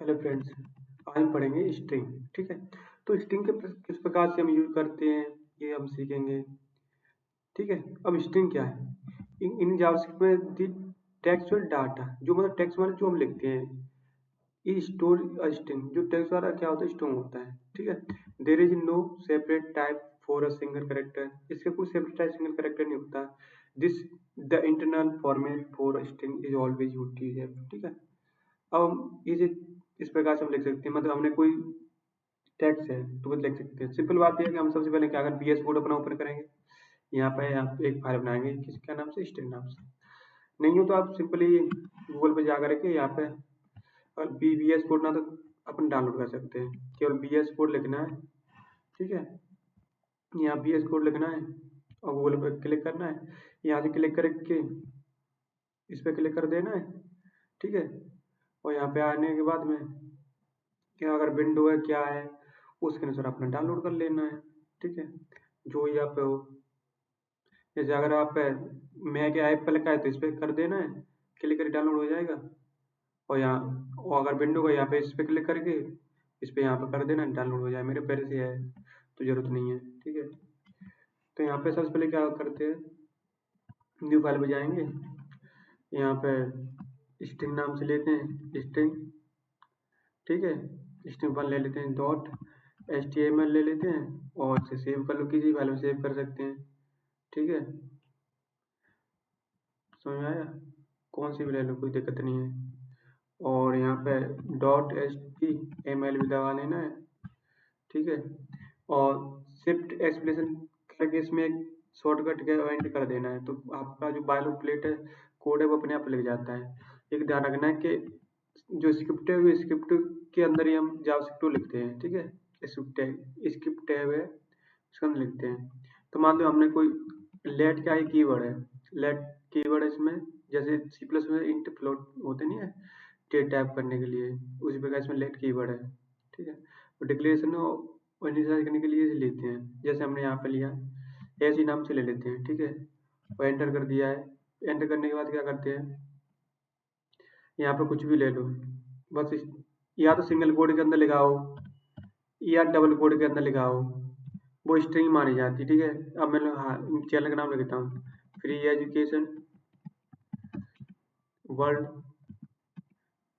Hello friends, आज हम पढ़ेंगे स्ट्रिंग। ठीक है, तो स्ट्रिंग के किस प्रकार से हम यूज करते हैं ये हम सीखेंगे। ठीक है, अब स्ट्रिंग क्या है? इन जावास्क्रिप्ट में दी टेक्स्ट और डाटा, जो मतलब टेक्स्ट वाला जो हम लिखते हैं, ये स्टोर स्ट्रिंग। जो टेक्स्ट वाला क्या होता है, स्टोर होता है। ठीक है, there is no separate type for a single character. इसका कोई सेपरेट टाइप सिंगल करेक्टर नहीं होता। This the internal format for string is always UTF. ठीक है, अब हम इसे इस प्रकार से हम लिख सकते हैं, मतलब हमने कोई टेक्स्ट है तो वो लिख सकते हैं। सिंपल बात यह है कि हम सबसे पहले क्या करें, बीएस कोड अपना ओपन करेंगे। यहाँ पे आप एक फाइल बनाएंगे किसका नाम से, स्ट्रिंग नाम से। नहीं हो तो आप सिंपली गूगल पे जा करके यहाँ पे और बीएस कोड ना तो अपन डाउनलोड कर सकते हैं। केवल बीएस कोड लिखना है। ठीक है, यहाँ बीएस कोड लिखना है और गूगल पे क्लिक करना है। यहाँ से क्लिक करके इस पे क्लिक कर देना है। ठीक है, और यहाँ पे आने के बाद में क्या अगर विंडो है क्या है उसके अनुसार अपना डाउनलोड कर लेना है। ठीक है, जो यहाँ पे हो, जैसे अगर आप मैक या एप्पल का है तो इस पर कर देना है, क्लिक करके डाउनलोड हो जाएगा। और अगर विंडो का यहाँ पे इस पर क्लिक करके इस पे यहाँ पे कर देना, डाउनलोड हो जाए। मेरे पहले से है तो जरूरत नहीं है। ठीक है, तो यहाँ पे सबसे पहले क्या करते हैं, न्यू फाइल पे जाएंगे। यहाँ पे स्ट्रिंग नाम से लेते हैं स्ट्रिंग। ठीक है, स्ट्रिंग वन ले लेते हैं, डॉट HTML ले लेते हैं और इसे सेव कर लो, किसी फाइल में सेव कर सकते हैं। ठीक है, समझ में आया? कौन सी भी ले लो, कोई दिक्कत नहीं है। और यहाँ पे डॉट HTML भी दबा लेना है। ठीक है, और शिफ्ट एक्सप्रेशन करके इसमें एक शॉर्टकट के एंटर कर देना है, तो आपका जो बायो प्लेट है कोड है वो अपने आप लिख जाता है। एक ध्यान रखना है कि जो स्क्रिप्ट है वो स्क्रिप्ट के अंदर ही हम जावास्क्रिप्ट लिखते हैं। ठीक है, स्क्रिप्ट है वह उसके अंदर लिखते हैं। तो मान लो हमने कोई लेट क्या ही कीवर्ड है, लेट कीवर्ड है इसमें, जैसे सी प्लस में इंट फ्लोट होते नहीं है डेट टाइप करने के लिए, उसी प्रकार इसमें लेट कीवर्ड है। ठीक है, तो डिक्लेरेशन और इनिशियलाइज करने के लिए इसे लेते हैं, जैसे हमने यहाँ पे लिया ऐसे नाम से ले लेते हैं। ठीक है, और एंटर कर दिया है। एंटर करने के बाद क्या करते हैं, यहाँ पे कुछ भी ले लो, बस या तो सिंगल कोड के अंदर लिखाओ या डबल कोड के अंदर लिखाओ, वो स्ट्रिंग मानी जाती है। ठीक है, अब मैं हाँ चैनल का नाम लिखता हूँ, फ्री एजुकेशन वर्ल्ड।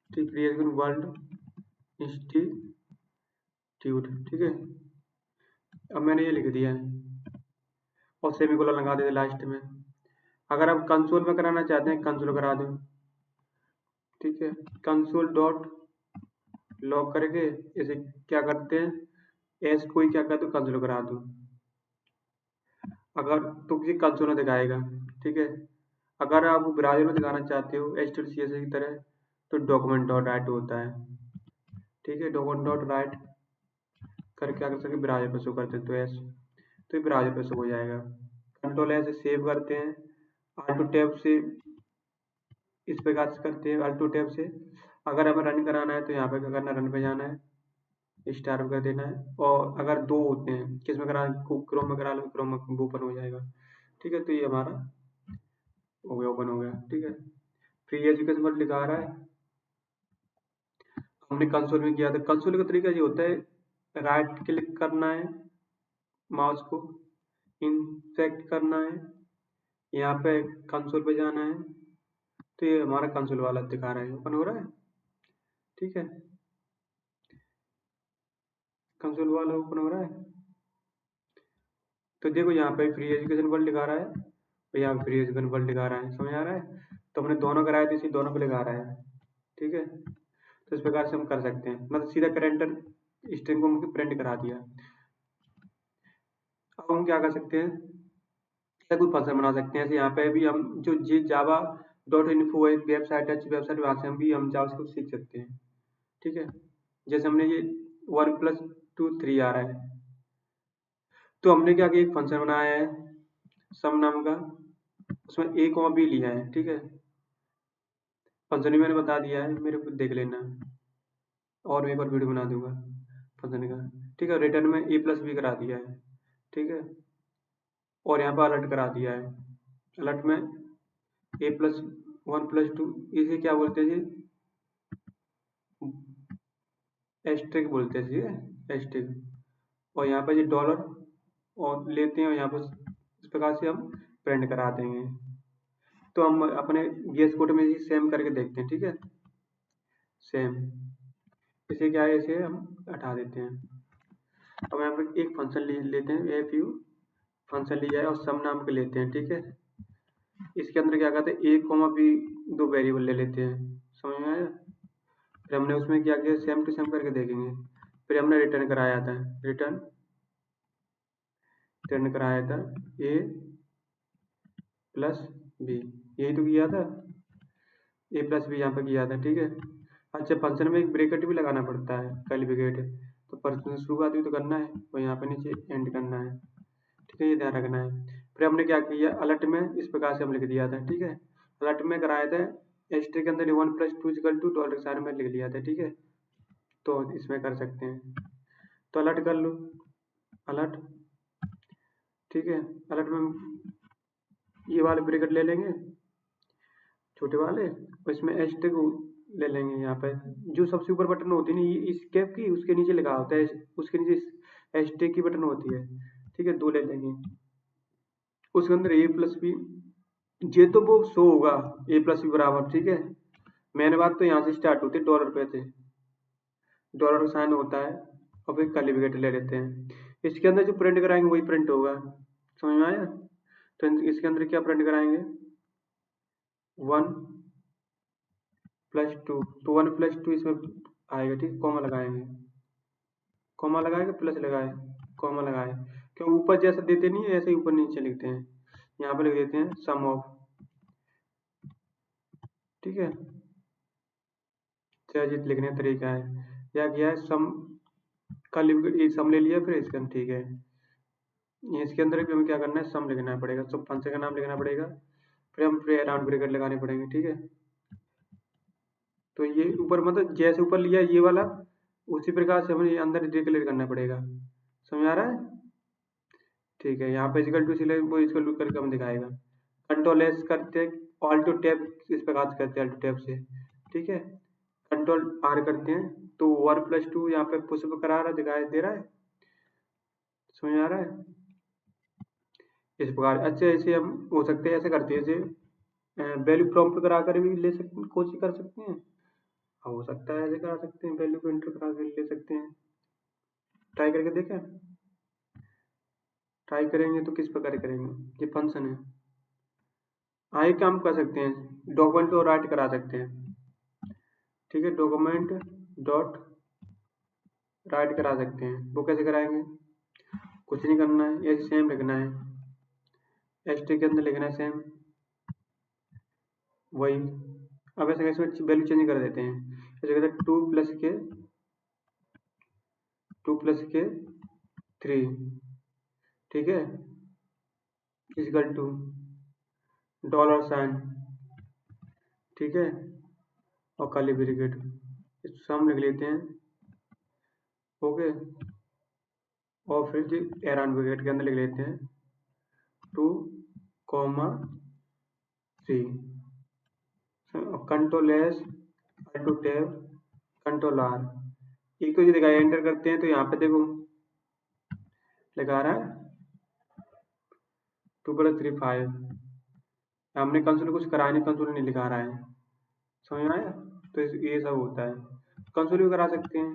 ठीक, फ्री एजुकेशन वर्ल्ड इंस्टीट्यूट। ठीक है, अब मैंने ये लिख दिया है और सेमीकोलन लगा देते लास्ट में। अगर आप कंसोल में कराना चाहते हैं कंसोल करा दो। ठीक है, कंसोल डॉट लॉग करके इसे क्या करते हैं, एस कोई क्या कर दो कंसोल करा दो। अगर तो किसी कंसोल में दिखाएगा। ठीक है, अगर आप ब्राउज़र में दिखाना चाहते हो HTTPS की तरह तो डॉक्यूमेंट डॉट राइट होता है। ठीक है, डॉक्यूमेंट डॉट राइट कर क्या कर सके, ब्राउज़र पे शो करते हैं तो एस, तो ये ब्राउज़र पे शो हो जाएगा। कंट्रोल एस से सेव करते हैं, ऑल्टो टैब से इस प्रकार से करते हैं, ऑल्टो टैब से। अगर हमें रन कराना है तो यहाँ पे क्या करना, रन पे जाना है, स्टार कर देना है। और अगर दो होते हैं किस में करा, क्रोम में करा लो, क्रोम में ओपन हो जाएगा। ठीक है, तो ये हमारा हो गया, ओपन हो गया। ठीक है, फ्री एजुकेशन वर्ल्ड लिखा रहा है, हमने कंसोल में किया था। कंसोल का तरीका ये होता है, राइट क्लिक करना है, माउस को इंसेक्ट करना है, यहाँ पे कंसोल पे जाना है, तो ये हमारा कंसोल वाला दिखा रहा है, ओपन हो रहा है। ठीक है, कंसोल वाला ओपन हो रहा है। तो देखो यहाँ पे फ्री एजुकेशन वर्ल्ड दिखा रहा है और यहाँ पे फ्री एजुकेशन वर्ल्ड दिखा रहा है, समझ आ रहा है? तो हमने दोनों कराए थे, इसी दोनों पे दिखा रहा है। ठीक है, तो इस प्रकार से हम कर सकते हैं, मतलब सीधा करेंटर स्ट्रिंग को हमने प्रिंट करा दिया। अब हम क्या कर सकते हैं, या कोई फंक्शन बना सकते हैं। जैसे यहाँ पे भी हम जो जी जावा डॉट इन्फो एक वेबसाइट है, अच्छी वेबसाइट, वहाँ से हम भी हम जावास्क्रिप्ट सीख सकते हैं। ठीक है, जैसे हमने ये 1+2 3 आ रहा है, तो हमने क्या किया, एक फंक्शन बनाया है सम नाम का, उसमें ए कॉमा बी लिया है। ठीक है, फंक्शन भी मैंने बता दिया है, मेरे को देख लेना, और मैं एक और वीडियो बना दूंगा फंक्शन का। ठीक है, रिटर्न में A+B करा दिया है। ठीक है, और यहाँ पर अलर्ट करा दिया है, अलर्ट में A+1+2 इसे क्या बोलते हैं जी, एस्ट्रिक बोलते हैं, ठीक है, एस्ट्रिक। और यहाँ पर ये डॉलर और लेते हैं, और यहाँ पर इस प्रकार से हम प्रिंट करा देंगे। तो हम अपने VS कोड में सेम करके देखते हैं, ठीक है, सेम। इसे क्या है, इसे हम हटा देते हैं। अब यहाँ पर एक फंक्शन लेते हैं, AFU फंक्शन लिया है और सम नाम के लेते हैं, ठीक है। इसके अंदर क्या करते हैं, A, B दो वेरिएबल ले लेते हैं, समझ में आया। फिर हमने उसमें क्या किया, सेम टू सेम करके देखेंगे। फिर हमने रिटर्न कराया था, रिटर्न कराया था A प्लस B, यही तो किया था, A प्लस B यहाँ पर किया था, ठीक है। अच्छा, फंक्शन में एक ब्रेकेट भी लगाना पड़ता है, कर्ली ब्रैकेट, तो फंक्शन शुरुआत भी तो करना है और यहाँ पे नीचे एंड करना है, ठीक है, ये ध्यान रखना है। फिर हमने क्या किया, अलर्ट में इस प्रकार से हम लिख दिया था, ठीक है। अलर्ट में कराया था एस्ट्रिक के अंदर 1 + 2 = डॉलर साइन में लिख लिया था, ठीक है। तो इसमें कर सकते हैं, तो अलर्ट कर लो, अलर्ट, ठीक है। अलर्ट में ये वाले ब्रैकेट ले लेंगे, छोटे वाले, और इसमें एस्ट्रिक ले लेंगे। यहाँ पे जो सबसे ऊपर बटन होती है ना, इस कैप की, उसके नीचे लिखा होता है, उसके नीचे एस्ट्रिक की बटन होती है, ठीक है, दो ले लेंगे। उसके अंदर A+B, ये तो वो शो होगा A+B बराबर, ठीक है। मेन बात तो यहाँ से स्टार्ट होती है, डॉलर पे से डॉलर का साइन होता है, और फिर कर्ली ब्रैकेट ले लेते हैं। इसके अंदर जो प्रिंट कराएंगे वही प्रिंट होगा, समझ में आया। तो इसके अंदर क्या प्रिंट कराएंगे, 1 + 2, तो 1 + 2 इसमें आएगा, ठीक, कॉमा लगाएंगे, कॉमा लगाएंगे, प्लस लगाए, कॉमा लगाए, क्यों ऊपर जैसा देते नहीं है ऐसे ही ऊपर नीचे लिखते हैं। यहाँ पे लिख देते हैं सम ऑफ, ठीक है, चयनित लिखने का तरीका है। या किया है सम का सम ले लिया, फिर इसका, ठीक है। इसके अंदर भी हमें क्या करना है, सम लिखना पड़ेगा, सब फंक्शन का नाम लिखना पड़ेगा, फिर हम अराउंड ब्रैकेट लगाने पड़ेंगे, ठीक है। तो ये ऊपर मतलब जैसे ऊपर लिया ये वाला, उसी प्रकार से हमें ये अंदर डिक्लेयर करना पड़ेगा, समझ आ रहा है, ठीक है। यहाँ पे इक्वल टू सिले वो इक्वल टू करके हम दिखाएगा। कंट्रोल S करते हैं, ऑल्टो टैब इस प्रकार से करते हैं, ऑल्टो टैब से, ठीक है। कंट्रोल R करते हैं, तो 1 + 2 यहाँ पे पुशअप करा रहा दिखाई दे रहा है, समझ आ रहा है, इस प्रकार। अच्छा, ऐसे हम हो सकते हैं, ऐसे करते हैं, जैसे वैल्यू प्रॉम्प्ट करा कर भी ले सकते, कोशिश कर सकते हैं। हाँ, हो सकता है ऐसे करा सकते हैं, वैल्यू को एंटर करा कर ले सकते हैं। ट्राई करके देखें, ट्राई करेंगे तो किस प्रकार करेंगे, ये फंक्शन है। हाँ, एक काम कर सकते हैं, डॉक्यूमेंट को राइट करा सकते हैं, ठीक है, डॉक्यूमेंट डॉट राइट करा सकते हैं। वो कैसे कराएंगे, कुछ नहीं करना है, ये सेम लिखना है, एस्ट्रिक के अंदर लिखना है सेम वही। अब ऐसे कैसे वैल्यू चेंज कर देते हैं, ऐसे कहते हैं 2 + 3, ठीक है, इक्वल टू डॉलर साइन, ठीक है, और कर्ली ब्रैकेट, सम लिख लेते हैं, ओके। और फिर जी अराउंड ब्रैकेट के अंदर लिख लेते हैं 2, 3, control S, Alto tab, control R, एक तो ये दिखाई एंटर करते हैं, तो यहाँ पे देखो लिखा रहा है 2 + 3 5, हमने कंसोल कुछ करा नहीं, कंसोल नहीं लिखा रहा है, समझ में आया। तो ये सब होता है, कंसोल भी करा सकते हैं।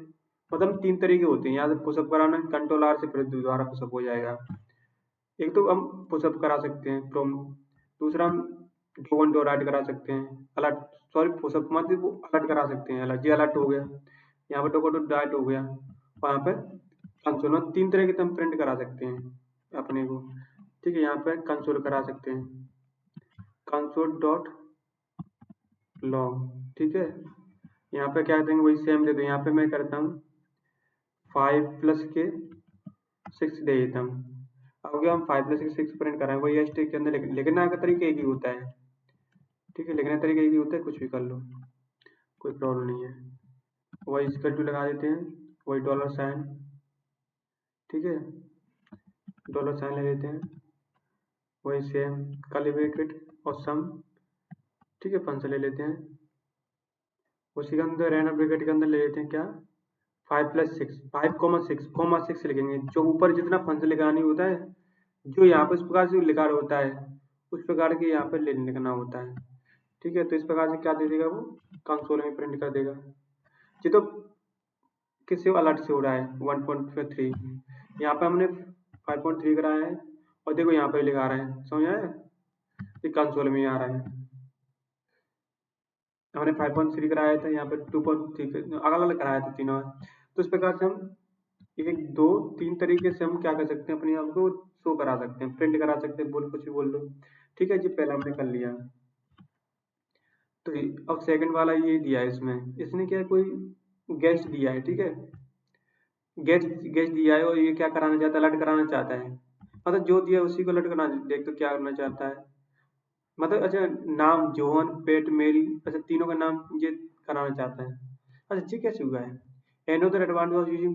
मतलब 3 तरीके होते हैं, यहाँ से पुशअप कराना, कंट्रोल R से फिर दोबारा पुशअप हो जाएगा। एक तो हम पुशअप करा सकते हैं फ्रॉम, दूसरा हम डो वन डो राइट करा सकते हैं, अलर्ट, सॉरी पुशअप मत, वो अलर्ट करा सकते हैं, अलर्ट, ये अलर्ट हो गया, यहाँ पे डो राइट हो गया, वहाँ पे कंसोल में 3 तरह के हम प्रिंट करा सकते हैं अपने को, ठीक है। यहाँ पे कंसोल करा सकते हैं, कंसोल डॉट लॉग, ठीक है। यहाँ पे क्या देंगे, वही सेम दे दो, यहाँ पे मैं करता हूँ 5 + 6 दे देता हूँ। अब क्या हम 5 + 6 प्रिंट कराएं, वही एस्ट्रिक के अंदर लिखना का तरीका एक ही होता है, ठीक है, लिखने का तरीका एक ही होता है, कुछ भी कर लो, कोई प्रॉब्लम नहीं है। वही इक्वल टू लगा देते हैं, वही डॉलर साइन, ठीक है, डॉलर साइन ले लेते हैं, वही सेम कर्ली ब्रैकेट और सम, ठीक है, फंक्शन ले लेते हैं। उसी के अंदर रैंडम ब्रैकेट के अंदर ले लेते हैं क्या, 5+6 5,6 लिखेंगे। जो ऊपर जितना फंक्शन लिखा नहीं होता है, जो यहाँ पे इस प्रकार से लिखा होता है उस प्रकार के यहाँ पे लिखना होता है। ठीक है, तो इस प्रकार से क्या दे देगा वो कंसोल में प्रिंट कर देगा। ये तो किसी अलर्ट से हो रहा है 1.3, यहाँ पे हमने 5.3 कराया है और देखो यहाँ पे लिखा रहा है, समझ आया? ये कंसोल में आ रहा है। हमने 5.3 कराया था, यहाँ पे 2.3 अलग अलग कराया था तीनों। तो इस प्रकार से हम 1 2 3 तरीके से हम क्या कर सकते हैं, अपने आप को शो करा सकते हैं, प्रिंट करा सकते हैं, बोल कुछ भी बोल दो। ठीक है जी, पहला हमने कर लिया। तो अब सेकंड वाला ये दिया है, इसने क्या है, कोई गेस्ट दिया है। ठीक है, गेस्ट गेस्ट दिया है और ये क्या कराना चाहता है, अलर्ट कराना चाहता है। मतलब जो दिया है उसी को अलर्ट कराना, देख तो क्या करना चाहता है। मतलब अच्छा, नाम जोहन, पेट, मेरी, अच्छा तीनों का नाम ये कराना चाहता है। अच्छा ये कैसे हुआ है? Another advantage of using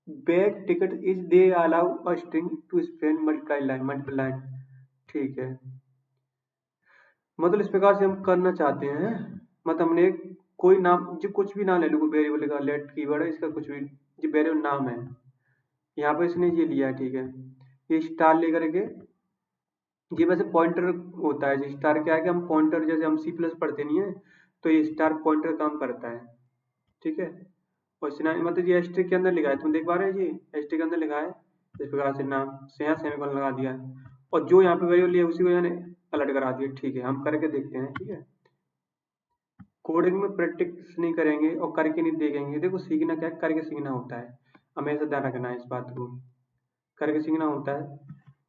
back ticket is they allow a string to span multiple line। ठीक है, मतलब इस प्रकार से हम करना चाहते हैं। मतलब हमने कोई नाम जो कुछ भी नाम ले लो, कोई वेरिएबल का लेट कीवर्ड है इसका, कुछ भी जो वेरिएबल नाम है, यहाँ पे इसने ये लिया है। ठीक है, ये स्टार लेकर के, ये वैसे पॉइंटर होता है। जो स्टार क्या है कि हम पॉइंटर, जैसे हम सी प्लस पढ़ते नहीं है, तो ये स्टार पॉइंटर काम करता है। ठीक है, और मतलब ये एस्ट्रिक के अंदर लिखा है, तुम देख पा रहे हो, ये एस्ट्रिक के अंदर लिखा है। इस प्रकार से नाम से यहाँ सेमीकोलन लगा दिया है और जो यहाँ पे वेरिएबल लिया उसी को मैंने अलर्ट करा दिया। ठीक है, हम करके देखते हैं। ठीक है, कोडिंग में प्रैक्टिस नहीं करेंगे और करके नहीं देखेंगे। देखो सीखना क्या है, करके सीखना होता है, हमेशा ध्यान रखना है इस बात को, करके सीखना होता है।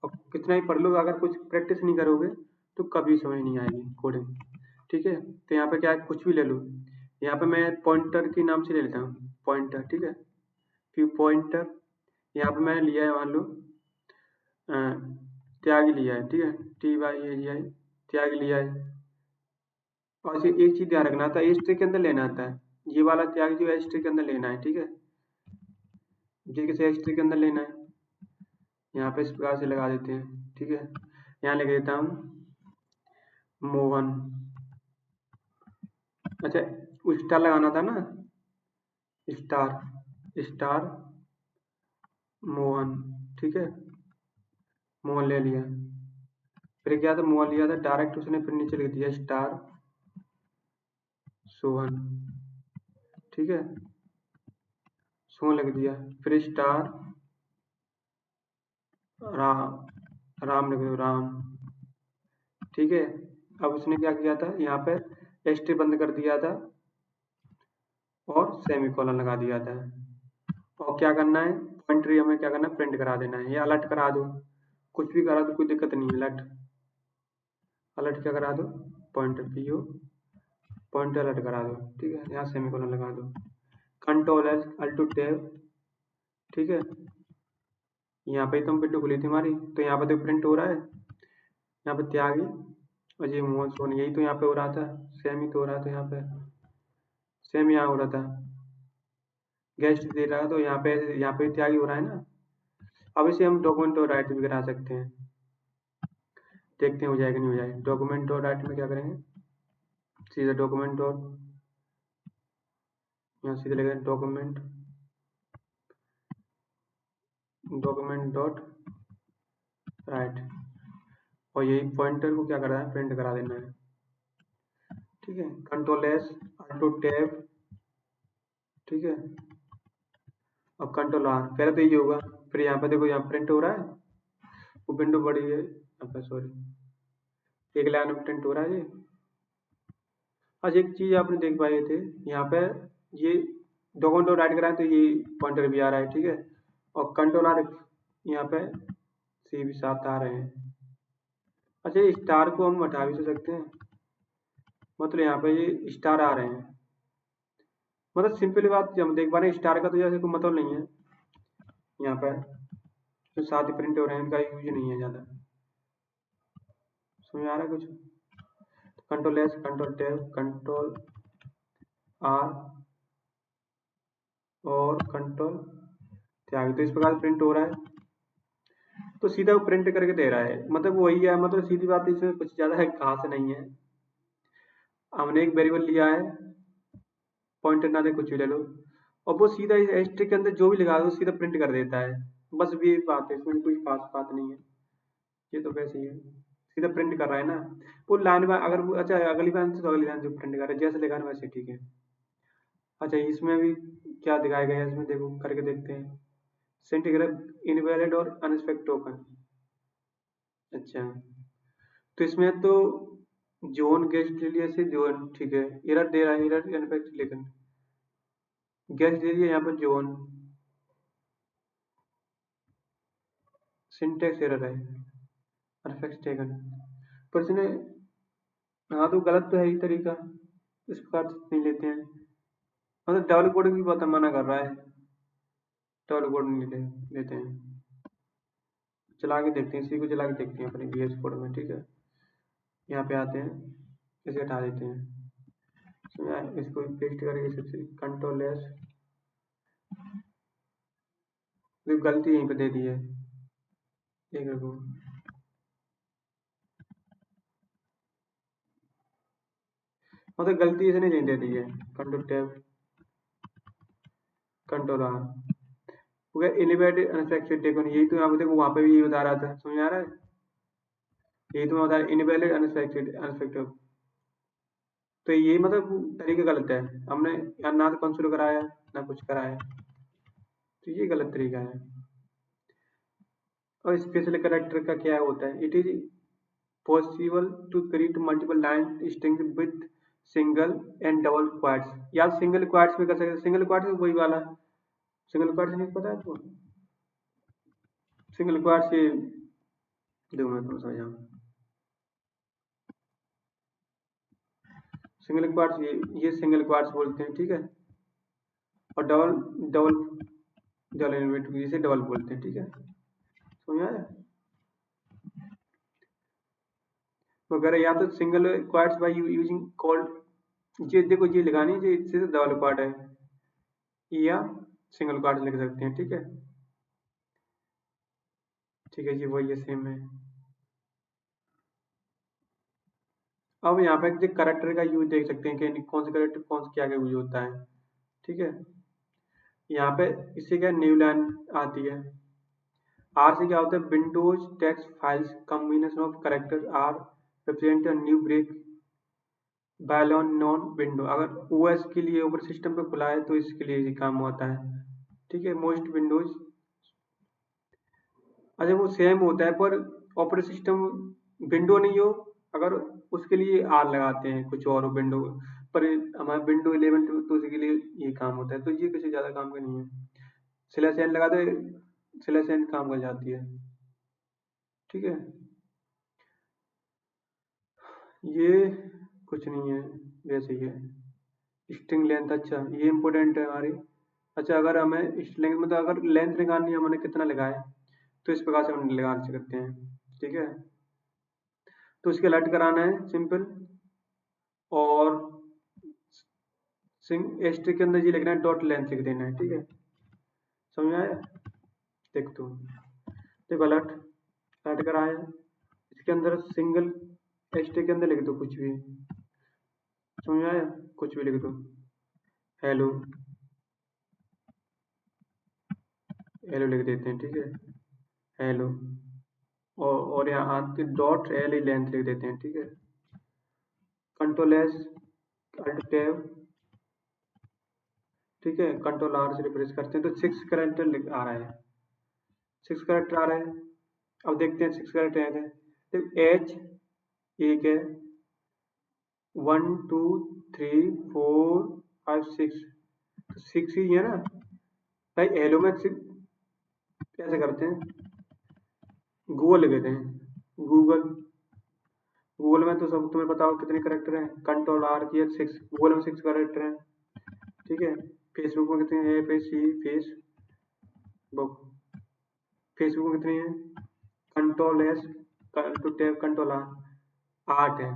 और कितना ही पढ़ लो, अगर कुछ प्रैक्टिस नहीं करोगे तो कभी समझ नहीं आएगी कोडिंग। ठीक है, तो यहाँ पे क्या है, कुछ भी ले लो। यहाँ पे मैं पॉइंटर के नाम से ले लेता हूँ, पॉइंटर। ठीक है, फिर पॉइंटर यहाँ पे मैंने लिया है, मान लो त्यागी लिया है। ठीक है, TYAGI त्यागी लिया है। और एक चीज ध्यान रखना था, एस्ट्रिक के अंदर लेना आता है, ये वाला त्यागी जो एस्ट्रिक के अंदर लेना है। ठीक है, ये किसी एस्ट्रिक के अंदर लेना है, यहाँ पे इस प्रकार से लगा देते हैं। ठीक है, यहाँ लिख देता हूँ मोहन। अच्छा, स्टार लगाना था ना, स्टार स्टार मोहन। ठीक है, मोहन ले लिया। फिर क्या था, मोहन लिया था डायरेक्ट, उसने फिर नीचे लिख दिया स्टार सोहन। ठीक है, सोहन लिख दिया, फिर स्टार राम, राम लिख दो, राम। ठीक है, अब उसने क्या किया था, यहाँ पे एस्ट्री बंद कर दिया था और सेमीकोलन लगा दिया था। और क्या करना है, पॉइंट्री हमें क्या करना है, प्रिंट करा देना है, या अलर्ट करा दो, कुछ भी करा दो, कोई दिक्कत नहीं है। अलर्ट, अलर्ट क्या करा दो, पॉइंटर पीओ पॉइंटर अलर्ट करा दो। ठीक है, यहाँ सेमीकोलन लगा दो, कंट्रोल एस अल्टो टैब। ठीक है, यहाँ पे तो विंडो खुली थी हमारी, तो यहाँ पे तो प्रिंट हो रहा है, यहाँ पे त्यागी और ये मोहन सोन, यही तो यहाँ पे हो रहा था, सेम ही तो हो रहा था यहाँ पे, सेम यहाँ हो रहा था। गेस्ट दे रहा है तो यहाँ पे त्यागी हो रहा है ना। अब इसे हम डॉक्यूमेंट और राइट भी करा सकते हैं, देखते हैं हो जाएगा नहीं हो जाएगा। डॉक्यूमेंट और राइट में क्या करेंगे, सीधा डॉक्यूमेंट और यहाँ सीधे लगेगा डॉक्यूमेंट, डॉक्यूमेंट डॉट राइट, और यही पॉइंटर को क्या करना है, प्रिंट करा देना है। ठीक है, कंट्रोल एस अल्टो टैब। ठीक है, अब कंट्रोल आर, पहले तो ये होगा, फिर यहाँ पे देखो यहाँ प्रिंट हो रहा है, वो विंडो बड़ी है, अब सॉरी एक लाइन में प्रिंट हो रहा है ये। अच्छा एक चीज आपने देख पाए थे, यहाँ पे ये डॉक्यूमेंट और राइट कराए तो ये पॉइंटर भी आ रहा है। ठीक है, और कंट्रोल आर, यहाँ पे सी भी साथ आ रहे हैं। अच्छा, ये स्टार को हम हटा भी तो सकते हैं, मतलब यहाँ पे ये स्टार आ रहे हैं, मतलब सिंपल बात हम देख पा रहे हैं, स्टार का तो जैसे कोई मतलब नहीं है, यहाँ पे जो साथ ही प्रिंट हो रहे हैं उनका यूज नहीं है ज्यादा। समझ आ रहा है कुछ? Control S control tab control R और कंट्रोल त्याग, तो इस प्रकार से प्रिंट हो रहा है, तो सीधा वो प्रिंट करके दे रहा है, मतलब वही है, मतलब सीधी बात, इसमें कुछ ज्यादा है खास नहीं है। हमने एक वेरिएबल लिया है पॉइंटर ना दे कुछ भी ले लो, और वो सीधा स्ट्रिंग के अंदर जो भी लगा दो सीधा प्रिंट कर देता है। बस ये बात है, इसमें कोई खास बात नहीं है। ये तो वैसे ही है, सीधा प्रिंट कर रहा है ना। वो लाइन में अगर अच्छा अगली लाइन से तो अगली लाइन से प्रिंट कर रहा है, जैसे लिखा है वैसे ठीक है। अच्छा इसमें भी क्या दिखाया गया है, इसमें देखो करके देखते हैं। सेंटीग्रेड इनवैलिड और अनएक्सपेक्ट टोकन। अच्छा तो इसमें तो जोन गेस्ट ले लिया से जोन ठीक है, एरर दे रहा है, एरर अनएक्सपेक्ट लेकिन गेस्ट दे दिया यहाँ पर जोन, सिंटेक्स एरर है, अनएक्सपेक्ट टेकन। पर इसने हाँ तो गलत तो है ही तरीका, इस प्रकार से नहीं लेते हैं। मतलब डबल कोडिंग भी बहुत मना कर रहा है, डबल कोडिंग नहीं लेते हैं। चला के देखते हैं, इसी को चला के देखते हैं अपने VS कोड में, ठीक है। यहाँ पे आते हैं, इसे हटा देते हैं। तो इसको पेस्ट करके सबसे कंट्रोल एस, तो गलती यहीं पे दे दी है, एक रखो। मतलब गलती इसने यहीं दे दी है, control tab control R, elevated unexpected taken, यही तो यहाँ पे देखो वहां पे भी यही बता रहा था, समझ आ रहा है। यही तो बता रहा है इनवैलिड अनएक्सपेक्टेड अनएक्सपेक्टेड। तो ये मतलब तरीका गलत है, हमने यहाँ ना तो कंसोल कराया ना कुछ कराया, तो ये गलत तरीका है। और स्पेशल कैरेक्टर का क्या होता है, it is possible to create multiple line strings with single and double quotes, या सिंगल क्वाट्स में कर सकते हैं। सिंगल क्वाट्स वही वाला, सिंगल क्वाट्स नहीं पता है आपको। सिंगल क्वाट्स ये देखो मैं तुम समझाऊँ। सिंगल क्वाट्स ये सिंगल क्वाट्स बोलते हैं, ठीक है। और डबल डबल डबल एलिमेंट इसे डबल बोलते हैं, ठीक है। समझ आया वगैरह, या तो single quotes by using called, ये देखो ये लगानी है, इससे डबल क्वाट है, या सिंगल क्वाट्स लिख सकते हैं, ठीक है। ठीक है जी, वही है, सेम है। अब यहाँ पे जो करेक्टर का यूज देख सकते हैं कि कौन से करेक्टर कौन से क्या क्या यूज होता है, ठीक है। यहाँ पे इससे क्या न्यू लाइन आती है। आर से क्या होता है, Windows text files combination of character are represent a new break while on non window, अगर ओएस के लिए ऊपर सिस्टम पे खुला है तो इसके लिए ये काम होता है, ठीक है। मोस्ट विंडोज, अच्छा वो सेम होता है पर ऑपरेटिंग सिस्टम विंडो नहीं हो अगर, उसके लिए आर लगाते हैं, कुछ और विंडो पर हमारा विंडो 11 तो उसके लिए ये काम होता है, तो ये किसी ज्यादा काम का नहीं है। स्लैश एन लगा दो, स्लैश एन काम कर जाती है, ठीक है। ये कुछ नहीं है, वैसे ही है। स्ट्रिंग लेंथ, अच्छा ये इंपॉर्टेंट है हमारी। अच्छा अगर हमें स्ट्रिंग मतलब अगर लेंथ निकालनी है, हमने कितना लगाया तो इस प्रकार से हम लगा सकते हैं, ठीक है। तो इसके अलर्ट कराना है सिंपल, और एस्ट्री के अंदर ये लिखना है, डॉट लेंथ लिख देना है, ठीक है। समझ में आया, देख तू देखो अलर्ट, अलर्ट कराया, इसके अंदर सिंगल एस्ट्री के अंदर लिख दो कुछ भी, समझ में आया, कुछ भी लिख दो, हेलो, हेलो लिख देते हैं, ठीक है, हेलो। और यहाँ डॉट एल ही लेंथ लिख देते हैं, ठीक है। कंट्रोल एस, अल्ट टैब, ठीक है, कंट्रोल आर से रिफ्रेश करते हैं तो 6 कैरेक्टर आ रहा है, 6 कैरेक्टर आ रहा है। अब देखते हैं 6 कैरेक्टर है तो एच एक है, 1 2 3 4 5 6, तो 6 ही है ना भाई। हेलो में 6 कैसे करते हैं, गूगल लिख देते हैं, गूगल। गूगल में तो सब तुम्हें बताओ कितने करेक्टर हैं, कंट्रोल आर की 6, गूगल में 6 करेक्टर हैं, ठीक है। फेसबुक में कितने हैं, फेसबुक, फेसबुक में कितने हैं, कंट्रोल एस, कंट्रोल आर, 8 है,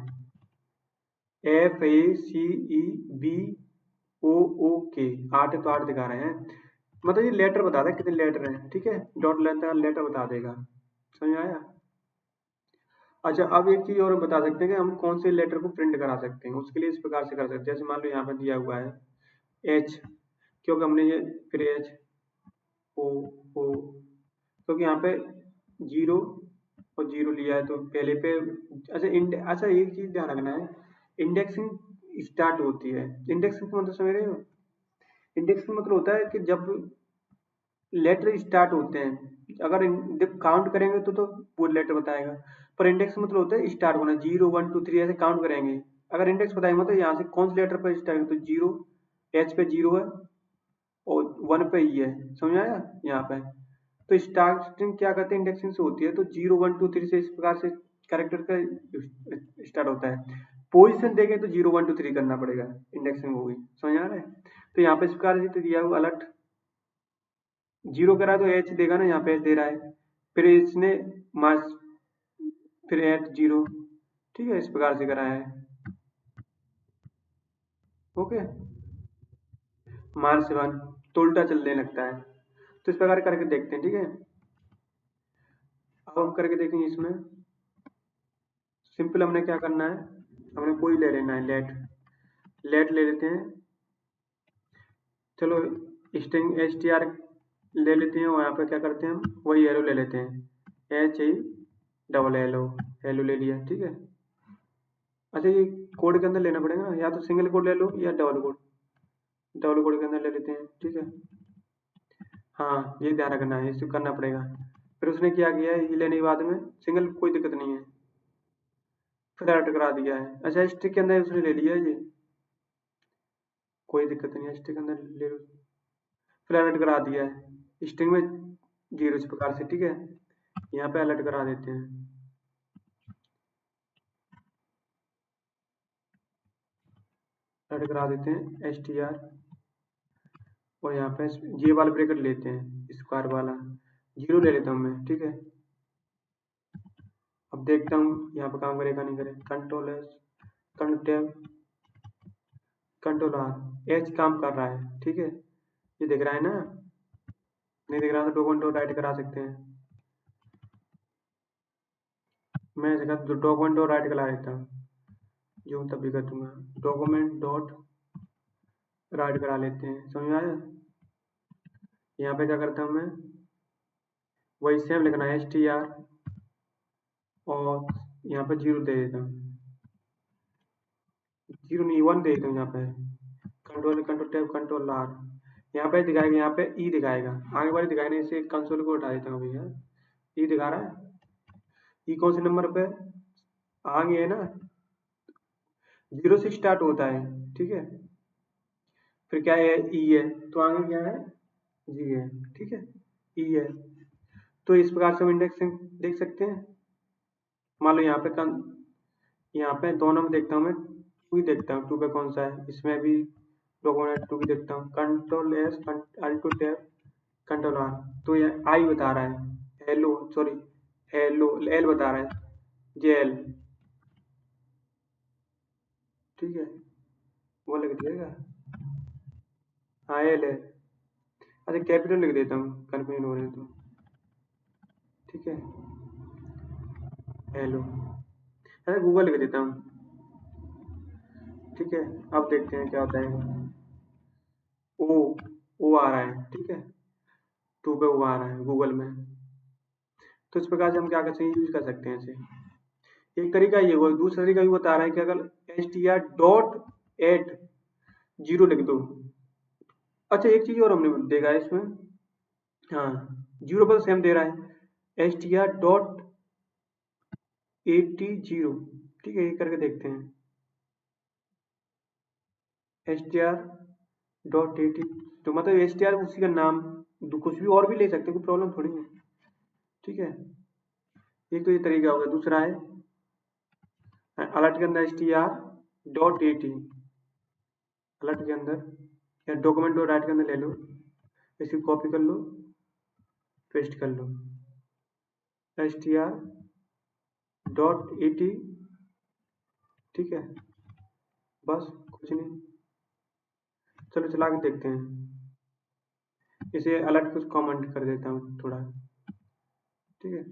FACEBOOK, 8 है तो 8 दिखा रहे हैं। मतलब ये लेटर बता दे कितने लेटर हैं, ठीक है, डॉट लेटर लेटर बता देगा, समझ में आया। अच्छा अब एक चीज और बता सकते हैं कि हम कौन से लेटर को प्रिंट करा सकते हैं, उसके लिए इस प्रकार से कर सकते हैं, जैसे मान लो यहाँ पे दिया हुआ है एच, क्योंकि हमने ये फिर एच ओ ओ, क्योंकि यहाँ पे जीरो और जीरो लिया है तो पहले पे अच्छा एक चीज ध्यान रखना है, इंडेक्सिंग स्टार्ट होती है। इंडेक्सिंग का मतलब समझ रहे हो? इंडेक्सिंग मतलब होता है कि जब लेटर स्टार्ट होते हैं, अगर जब काउंट करेंगे तो वो लेटर बताएगा, पर इंडेक्स मतलब होता है स्टार्ट होना, 0 1 2 3 ऐसे काउंट करेंगे। अगर इंडेक्स बताएंगे मतलब यहाँ से कौन से लेटर पर स्टार्ट, तो जीरो, एच पे जीरो है और वन पे ई है, समझ आया यहाँ पे? तो स्टार्टिंग क्या करते हैं, इंडेक्सिंग से होती है, तो 0 1 2 3 से इस प्रकार से कैरेक्टर का स्टार्ट होता है। पोजीशन देखें तो 0 1 2 3 करना पड़ेगा, इंडेक्सिंग होगी, समझ आ रहा है? तो यहाँ पे इस प्रकार से दिया हुआ अलर्ट, जीरो करा तो एच देगा ना, यहाँ पे एच दे रहा है, फिर इसने मार्क्स, फिर एट जीरो, ठीक है, इस प्रकार से करा है। ओके, मार्क्स वन, तो उल्टा चलने लगता है। तो इस प्रकार करके देखते हैं, ठीक है। अब हम करके देखेंगे इसमें, सिंपल हमने क्या करना है, हमने कोई ले लेना है, लेट, लेट ले लेते हैं, चलो स्ट्रिंग एच टी आर ले लेते हैं, और यहाँ पे क्या करते हैं हम, वही एलो ले लेते हैं, H E double L O, hello ले लिया, ठीक है। अच्छा ये कोड के अंदर लेना पड़ेगा ना, या तो सिंगल कोड ले लो या डबल कोड, डबल कोड के अंदर ले लेते हैं, ठीक है। हाँ ये ध्यान रखना है, इसे करना पड़ेगा। फिर उसने क्या किया है, ये लेने के बाद में सिंगल, कोई दिक्कत नहीं है, फिर अलर्ट करा दिया है। अच्छा स्ट्रिंग के अंदर उसने ले लिया है ये, कोई दिक्कत नहीं है, स्ट्रिंग के अंदर ले लो, फिर अलर्ट करा दिया है स्ट्रिंग में जीरो, इस प्रकार से, ठीक है। यहाँ पे अलर्ट करा देते हैं, अलर्ट करा देते हैं एस टी आर, और यहाँ पे ये वाला ब्रेकेट लेते हैं, स्क्वायर वाला, जीरो ले लेता हूँ मैं, ठीक है। अब देखता हूँ यहाँ पे काम करेगा नहीं करे, control S, control control R, H काम कर रहा है, ठीक है, ये दिख रहा है ना? नहीं दिख रहा तो डॉक्यूमेंट डॉट राइट करा सकते हैं, मैं जगह डॉक्यूमेंट डॉट राइट करा देता हूँ, जो तब भी कर दूंगा, डॉक्यूमेंट डॉट राइट करा लेते हैं, समझ में आया? यहाँ पे क्या करता हूँ मैं, वही सेम लिखना है एस टी आर, और यहाँ पे जीरो दे देता हूँ, जीरो नहीं वन दे देता हूँ यहाँ पे, control control tab control R, यहाँ पे दिखाएगा, यहाँ पे ई दिखाएगा, आगे वाले दिखाएगा नहीं, इसे कंसोल को उठा देता हूँ भैया, ई दिखा रहा है, ई कौन से नंबर पे, आगे है ना, जीरो से स्टार्ट होता है, ठीक है, फिर क्या है, ई है, तो आगे क्या है, जी है, ठीक है, ई है। तो इस प्रकार से हम इंडेक्सिंग देख सकते हैं। मान लो यहाँ पे दोनों में देखता हूँ मैं, टू ही देखता हूँ, टू पे कौन सा है, इसमें भी डॉक्यूमेंट टू भी देखता हूँ, control S, alt two tab control R, तो ये आई बता रहा है, हेलो सॉरी, हेलो एल बता रहा है, जे एल, ठीक है, वो लिख दिएगा, हाँ एल है। अच्छा कैपिटल लिख देता हूँ, कन्फ्यूजन हो रहे हैं तो, ठीक है, हेलो, अच्छा गूगल लिख देता हूँ, ठीक है। अब देखते हैं क्या होता है, ओ, ओ आ रहा है, ठीक है, टू पे ओ आ रहा है गूगल में, तो इस प्रकार से हम क्या कर सकते हैं, यूज कर सकते हैं इसे। एक तरीका ये हुआ, दूसरा तरीका भी बता रहा है कि अगर S T R dot at zero लिख दो। अच्छा एक चीज और हमने देखा है इसमें, हाँ जीरो पर सेम दे रहा है, S T R dot eighty zero, ठीक है, ये करके देखते हैं, S T R dot eighty, तो मतलब एस टी आर उसी का नाम, कुछ भी और भी ले सकते हैं, कोई प्रॉब्लम थोड़ी है, ठीक है। एक तो ये तरीका होगा, दूसरा है अलर्ट के अंदर S T R dot eighty, alert के अंदर या डॉक्यूमेंट डॉट राइट के अंदर ले लो, इसे कॉपी कर लो, पेस्ट कर लो, S T R dot at, ठीक है, बस कुछ नहीं। चलो चला के देखते हैं, इसे अलर्ट कुछ कमेंट कर देता हूँ थोड़ा, ठीक है,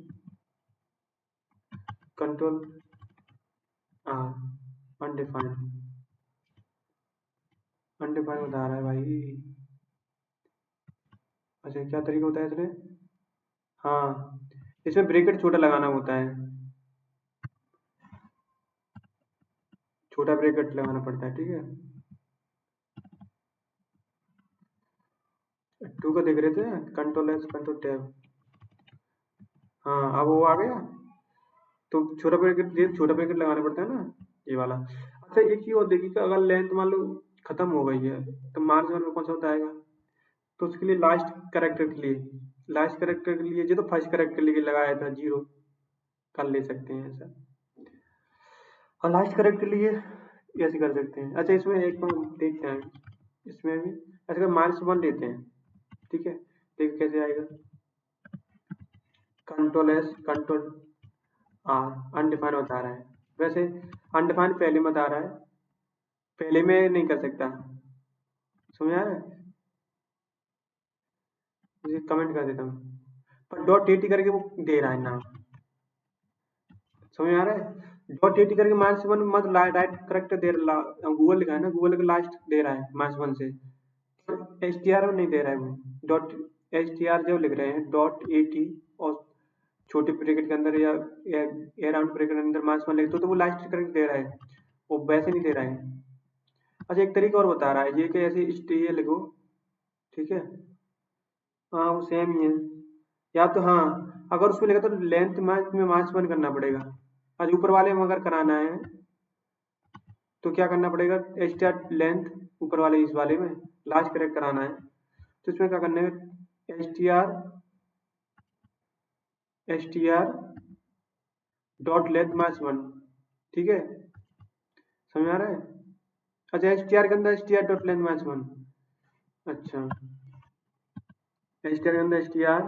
कंट्रोल आर, अनडिफाइंड, अनडिफाइंड बता रहा है भाई। अच्छा क्या तरीका होता है इसमें? हाँ, इसमें ब्रैकेट छोटा लगाना होता है, छोटा ब्रैकेट लगाना पड़ता है, ठीक है। टू को देख रहे थे, कंट्रोल एस कंट्रोल टैब। हाँ अब वो आ गया। तो छोटा ब्रैकेट, ये छोटा ब्रैकेट लगाना पड़ता है ना, ये वाला। अच्छा एक चीज और देखिए कि अगर लेंथ मान लो खत्म हो गई है, तो मार्जिन में कौन सा होता है? तो उसके लिए लास्ट करेक्टर के लिए, लास्ट करेक्टर के लिए जो तो फर्स्ट करेक्टर के लिए लगाया था जीरो, कर ले सकते हैं ऐसा। और लास्ट करेक्टर के लिए ऐसे कर सकते हैं। अच्छा इसमें एक बार देखते हैं, इसमें भी ऐसे माइनस वन लेते हैं, ठीक है। देखो कैसे आएगा, control S control R, undefined बता रहा है। वैसे अनडिफाइंड पहले में बता रहा है, पहले में नहीं कर सकता, समझ आ रहा है? मुझे कमेंट कर देता हूँ, पर डॉट एटी करके वो दे रहा है नाम, समझ आ रहा है? डॉट एटी करके माइनस वन मतलब राइट करेक्ट दे रहा, गूगल लिखा है ना, गूगल का लास्ट दे रहा है माइनस वन से, एच टी आर में नहीं दे रहा है वो। डॉट एच टी आर जो लिख रहे हैं डॉट ए टी, और छोटे ब्रैकेट के अंदर या राउंड ब्रैकेट के अंदर माइनस वन लिखते हो तो वो लास्ट करेक्ट दे रहा है, वो वैसे नहीं दे रहा है। अच्छा एक तरीका और बता रहा है, ये कि ऐसे ये लिखो, ठीक है। हाँ वो सेम ही है। या तो हाँ, अगर उसमें लिखा तो लेंथ में मार्क्स वन करना पड़ेगा। आज ऊपर वाले में अगर कराना है तो क्या करना पड़ेगा, एच टी आर लेंथ ऊपर वाले इस वाले में लास्ट करेक्ट कराना है, तो इसमें क्या करना है, H T R dot length marks one, ठीक है। समझ आ रहा है? अच्छा एच टी आर के अंदर H T R dot length marks one, अच्छा एच टी आर के अंदर H T R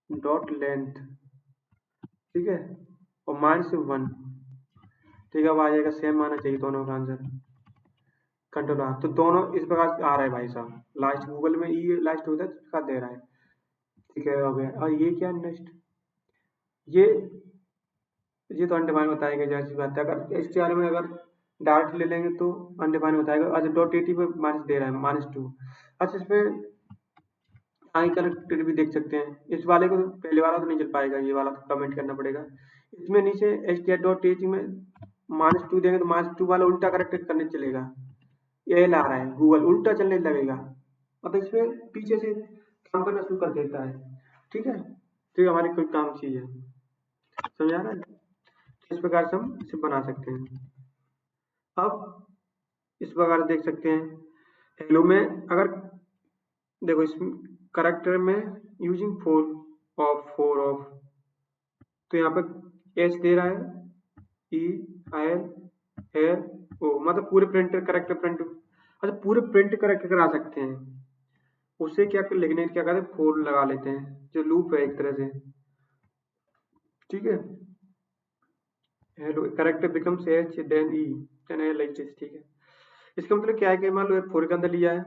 dot length, ठीक है, और माइनस वन, ठीक है। अब आ जाएगा सेम आना चाहिए दोनों का आंसर, कंट्रोल आर। तो दोनों इस प्रकार से आ रहा है भाई साहब, लास्ट गूगल में ई लास्ट होता है तो इसका दे रहा है, ठीक है हो गया। और ये क्या नेक्स्ट, ये ये तो अनडिफाइंड बताएगा, जैसी बात है। अगर एच टी आर में अगर डायरेक्ट ले लेंगे तो अनडिफाइंड बताएगा। अच्छा डॉट एटी पे माइनस दे रहा है, माइनस टू। अच्छा इसमें आई करेक्टेड भी देख सकते हैं, इस वाले को पहले वाला तो नहीं चल पाएगा, ये वाला तो कमेंट करना पड़ेगा। इसमें नीचे H T R dot eighty में माइनस टू देंगे तो माइनस टू वाला उल्टा करेक्टेड करने चलेगा, ये ला रहा है गूगल, उल्टा चलने लगेगा, मतलब इसमें पीछे से काम करना शुरू कर देता है, ठीक है। तो ये हमारी कोई काम चीज है, समझ आ रहा है? इस प्रकार से हम इसे बना सकते हैं। अब इस प्रकार देख सकते हैं, हेलो में अगर देखो इसमें करेक्टर में यूजिंग फोर ऑफ, तो यहाँ पर एच दे रहा है, ई आई एल ओ, मतलब पूरे प्रिंटर करेक्टर प्रिंट। अच्छा पूरे प्रिंट करेक्टर करा सकते हैं, उससे क्या लिखने क्या कहते हैं, फोर लगा लेते हैं, जो लूप है एक तरह से, ठीक है। Hello character becomes H then E then L H, ठीक है। इसका मतलब क्या है कि मान लो फोर के अंदर लिया है,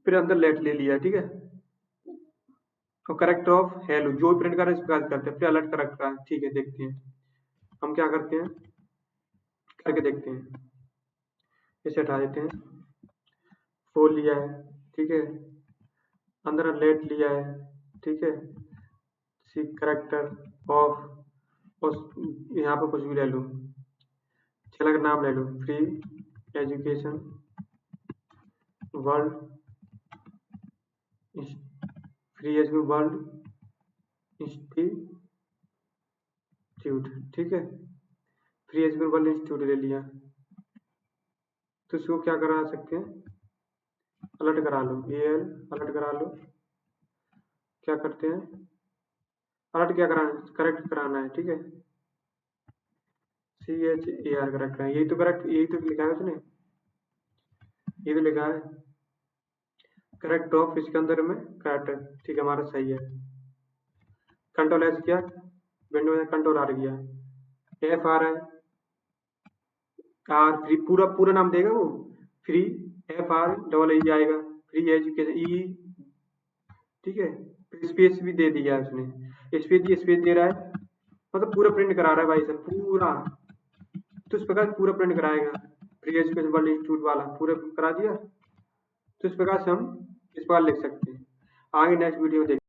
फिर अंदर लेट ले लिया, ठीक है। और करेक्टर ऑफ हेलो जो प्रिंट कर रहा है इस प्रकार करते हैं, फिर अलर्ट करेक्टर है, ठीक है। देखते हैं हम क्या करते हैं, करके देखते हैं। इसे हटा देते हैं, फोर लिया है, ठीक है, अंदर लेट लिया है, ठीक है, सी करेक्टर ऑफ, और यहाँ पे कुछ भी ले लो, चला का नाम ले लो, free education world, free education world institute, ठीक है। फ्री एजुकेशन वर्ल्ड इंस्टीट्यूट ले लिया, तो इसको क्या करा सकते हैं, अलर्ट करा लो, ए एल अलर्ट करा लो। क्या करते हैं, अलर्ट क्या कराना है, करेक्ट कराना है, ठीक है। C H A R correct है, यही तो करेक्ट, यही तो लिखा है उसने, ये तो लिखा है करेक्ट ऑफ, इसके अंदर में करेक्ट है, ठीक है हमारा सही है। कंट्रोल एस किया, विंडो में कंट्रोल आर गया, एफ आ रहा है, आर फ्री पूरा पूरा नाम देगा वो, free F R double E आएगा, फ्री एजुकेशन ई, ठीक है। स्पेस भी दे दिया है उसने, स्पेस दे रहा है, मतलब पूरा प्रिंट करा रहा है भाई साहब पूरा, तो इस प्रकार पूरा प्रिंट कराएगा, फ्री एजुकेशन वर्ल्ड इंस्टीट्यूट वाला पूरे करा दिया। तो इस प्रकार से हम इस प्रकार लिख सकते हैं। आगे नेक्स्ट वीडियो देखें।